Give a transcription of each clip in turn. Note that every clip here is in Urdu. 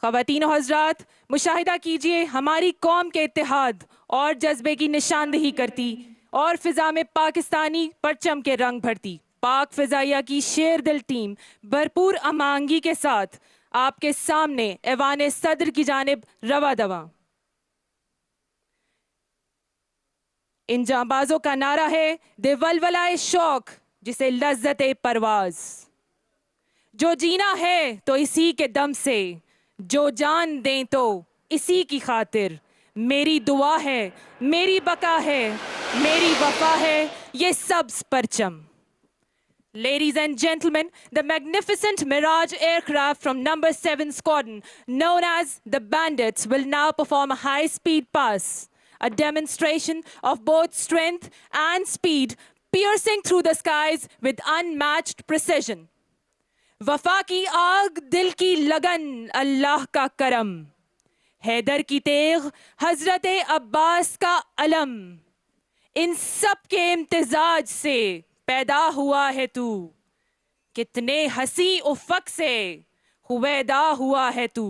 خواتین و حضرات مشاہدہ کیجئے ہماری قوم کے اتحاد اور جذبے کی نشاندہی کرتی اور فضا میں پاکستانی پرچم کے رنگ بھرتی پاک فضائیہ کی شیر دل ٹیم بھرپور امانگی کے ساتھ آپ کے سامنے ایوان صدر کی جانب رواں دواں. ان جانبازوں کا نعرہ ہے دے ولولائے شوق جسے لذت پرواز. جو جینا ہے تو اسی کے دم سے، جو جان دیں تو اسی کی خاطر. میری دعا ہے، میری بقا ہے، میری وفا ہے یہ سبز پرچم. Ladies and gentlemen, the magnificent Mirage aircraft from number 7 Squadron, known as the Bandits, will now perform a high-speed pass, a demonstration of both strength and speed, piercing through the skies with unmatched precision. وفا کی آگ، دل کی لگن، اللہ کا کرم، حیدر کی تیغ، حضرت عباس کا علم، ان سب کے امتزاج سے پیدا ہوا ہے تو، کتنے ہنسی افق سے ہویدا ہوا ہے تو.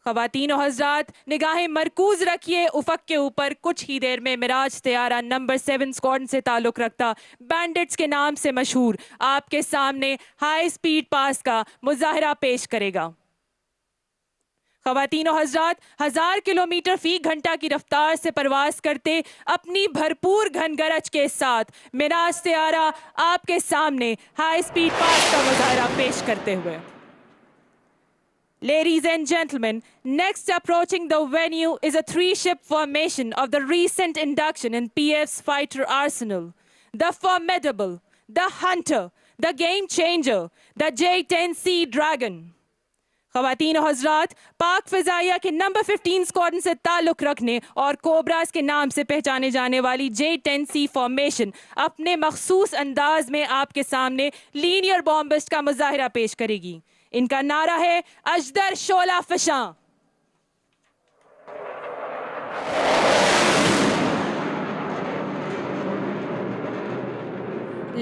خواتین و حضرات نگاہیں مرکوز رکھیے افق کے اوپر. کچھ ہی دیر میں مراج طیارہ نمبر 7 اسکواڈرن سے تعلق رکھتا بینڈٹس کے نام سے مشہور آپ کے سامنے ہائی سپیڈ پاس کا مظاہرہ پیش کرے گا. خواتین و حضرات 1000 کلومیٹر فی گھنٹہ کی رفتار سے پرواز کرتے اپنی بھرپور گھن گرج کے ساتھ مراج طیارہ آپ کے سامنے ہائی سپیڈ پاس کا مظاہرہ پیش کرتے ہوئے. Ladies and gentlemen, next approaching the venue is a three-ship formation of the recent induction in PF's fighter arsenal. The formidable, the hunter, the game changer, the J-10C Dragon. خواتین و حضرات پاک فضائیہ کے نمبر 15 اسکواڈرن سے تعلق رکھنے اور کوبراز کے نام سے پہچانے جانے والی J-10C فارمیشن اپنے مخصوص انداز میں آپ کے سامنے لینئر بامبسٹ کا مظاہرہ پیش کرے گی. ان کا نعرہ ہے اژدر شعلہ فشاں.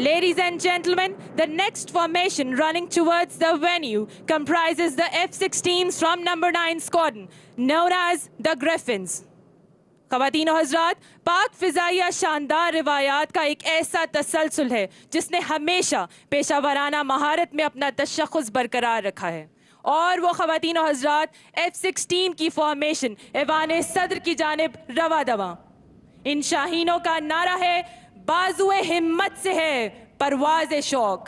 Ladies and gentlemen, the next formation running towards the venue comprises the F-16s from number 9 Squadron, known as the Griffins. خواتین و حضرات پاک فضائیہ شاندار روایات کا ایک ایسا تسلسل ہے جس نے ہمیشہ پیشہ ورانہ مہارت میں اپنا تشخص برقرار رکھا ہے. اور وہ خواتین و حضرات F-16 کی فارمیشن ایوان صدر کی جانب رواں دواں. ان شاہینوں کا نعرہ ہے بازوئے ہمت سے ہے پرواز شوق.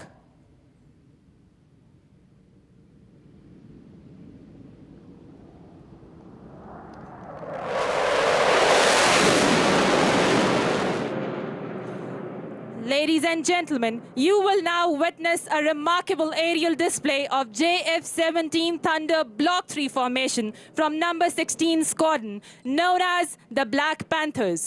Ladies and gentlemen, you will now witness a remarkable aerial display of JF-17 Thunder Block 3 formation from number 16 Squadron, known as the Black Panthers.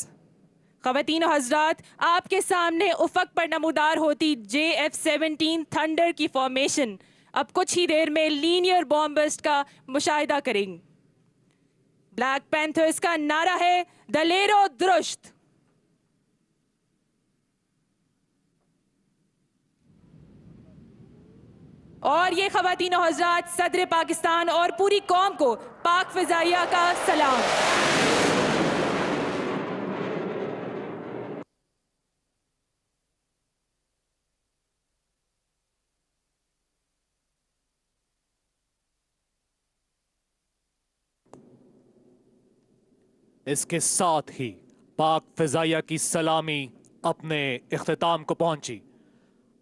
خواتین و حضرات آپ کے سامنے افق پر نمودار ہوتی JF-17 تھنڈر کی فارمیشن اب کچھ ہی دیر میں لینئر بامبسٹ کا مشاہدہ کریں گے. بلیک پینتھرز کا نعرہ ہے دلیر و درشت. اور یہ خواتین و حضرات صدر پاکستان اور پوری قوم کو پاک فضائیہ کا سلام. اس کے ساتھ ہی پاک فضائیہ کی سلامی اپنے اختتام کو پہنچی.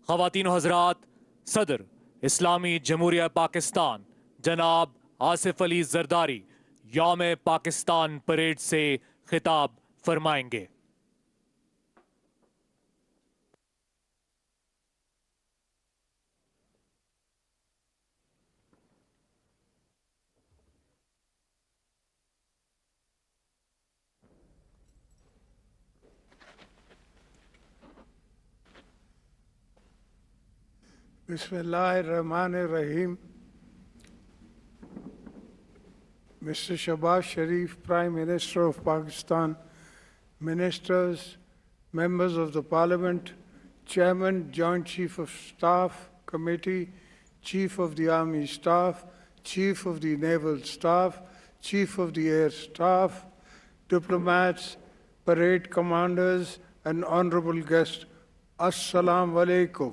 خواتین و حضرات صدر اسلامی جمہوریہ پاکستان جناب آصف علی زرداری یوم پاکستان پریڈ سے خطاب فرمائیں گے. بسم اللہ الرحمن الرحیم. Mr. Shahbaz Sharif, Prime Minister of Pakistan, Ministers, Members of the Parliament, Chairman, Joint Chief of Staff Committee, Chief of the Army Staff, Chief of the Naval Staff, Chief of the Air Staff, diplomats, parade commanders, and honorable guests, Assalamu alaikum.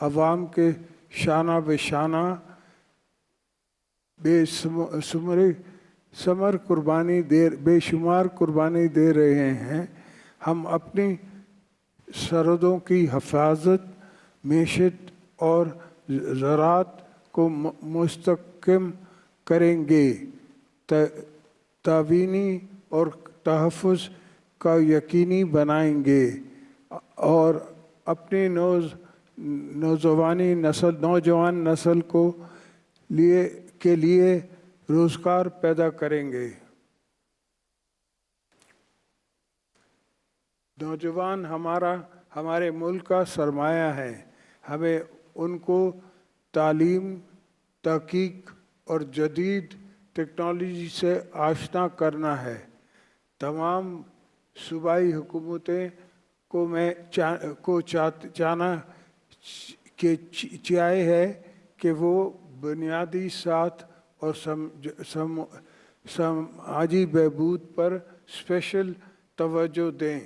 عوام کے شانہ بے شانہ بے شمار قربانی دے رہے ہیں۔ ہم اپنی سرحدوں کی حفاظت، معیشت اور زراعت کو مستحکم کریں گے، تعاونی اور تحفظ کا یقینی بنائیں گے اور اپنی نوجوان نسل کے لیے روزگار پیدا کریں گے۔ نوجوان ہمارے ملک کا سرمایہ ہے۔ ہمیں ان کو تعلیم، تحقیق اور جدید ٹیکنالوجی سے آشنا کرنا ہے۔ تمام صوبائی حکومتیں کو چاہنا ہے کہ وہ بنیادی ساخت اور سماجی بہبود پر اسپیشل توجہ دیں۔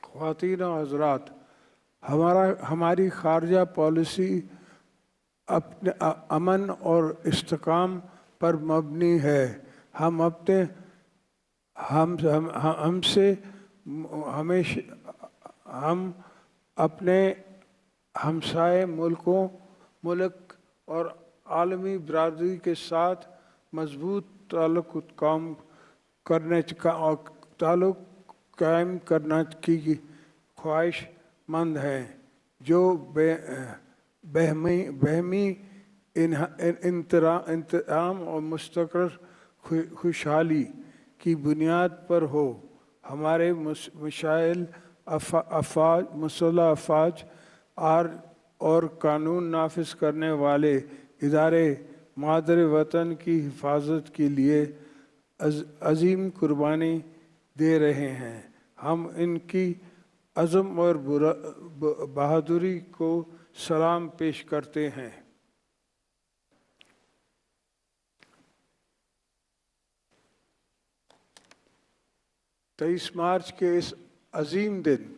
خواتین و حضرات، ہماری خارجہ پالیسی امن اور استحکام پر مبنی ہے۔ ہم اپنے ہمسائے ملک اور عالمی برادری کے ساتھ مضبوط تعلق قائم کرنے کی خواہش مند ہیں، جو باہمی احترام اور مشترکہ خوشحالی کی بنیاد پر ہو۔ ہمارے مسلح افواج اور قانون نافذ کرنے والے ادارے مادر وطن کی حفاظت کے لیے عظیم قربانی دے رہے ہیں۔ ہم ان کی عزم اور بہادری کو سلام پیش کرتے ہیں۔ 23 مارچ کے اس عظیم دن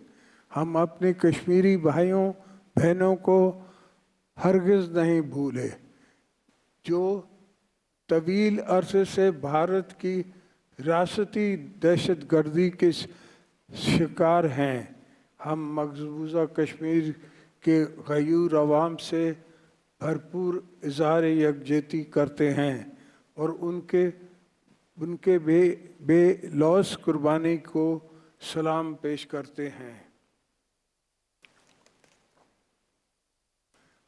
ہم اپنے کشمیری بھائیوں بہنوں کو ہرگز نہیں بھولے، جو طویل عرصے سے بھارت کی ریاستی دہشت گردی کے شکار ہیں۔ ہم مقبوضہ کشمیر کے غیور عوام سے بھرپور اظہار یکجہتی کرتے ہیں اور ان کے بے لوث قربانی کو سلام پیش کرتے ہیں۔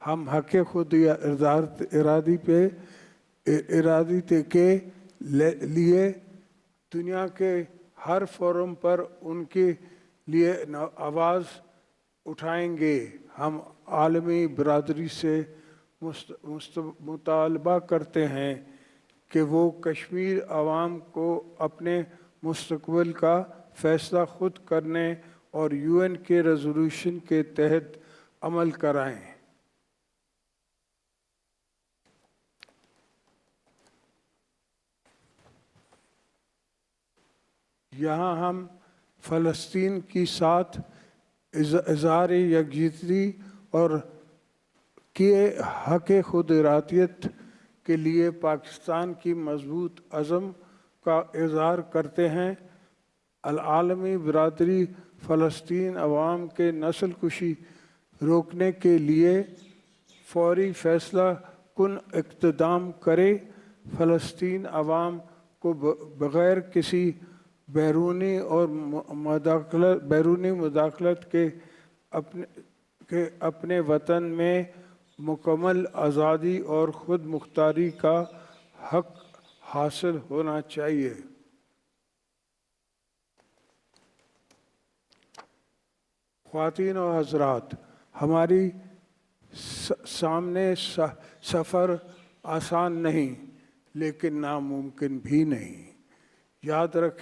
ہم حق خود ارادی کے لیے دنیا کے ہر فورم پر ان کے لیے آواز اٹھائیں گے۔ ہم عالمی برادری سے مطالبہ کرتے ہیں کہ وہ کشمیر عوام کو اپنے مستقبل کا فیصلہ خود کرنے اور UN کے ریزولوشن کے تحت عمل کرائیں۔ یہاں ہم فلسطین کی ساتھ اظہار یکجہتی اور کے حق خود ارادیت کے لیے پاکستان کی مضبوط عزم کا اظہار کرتے ہیں۔ العالمی برادری فلسطین عوام کے نسل کشی روکنے کے لیے فوری فیصلہ کن اقدام کرے۔ فلسطین عوام کو بغیر کسی بیرونی مداخلت کے اپنے وطن میں مکمل آزادی اور خود مختاری کا حق حاصل ہونا چاہیے۔ خواتین و حضرات، ہماری سامنے سفر آسان نہیں، لیکن ناممکن بھی نہیں۔ یاد رکھیں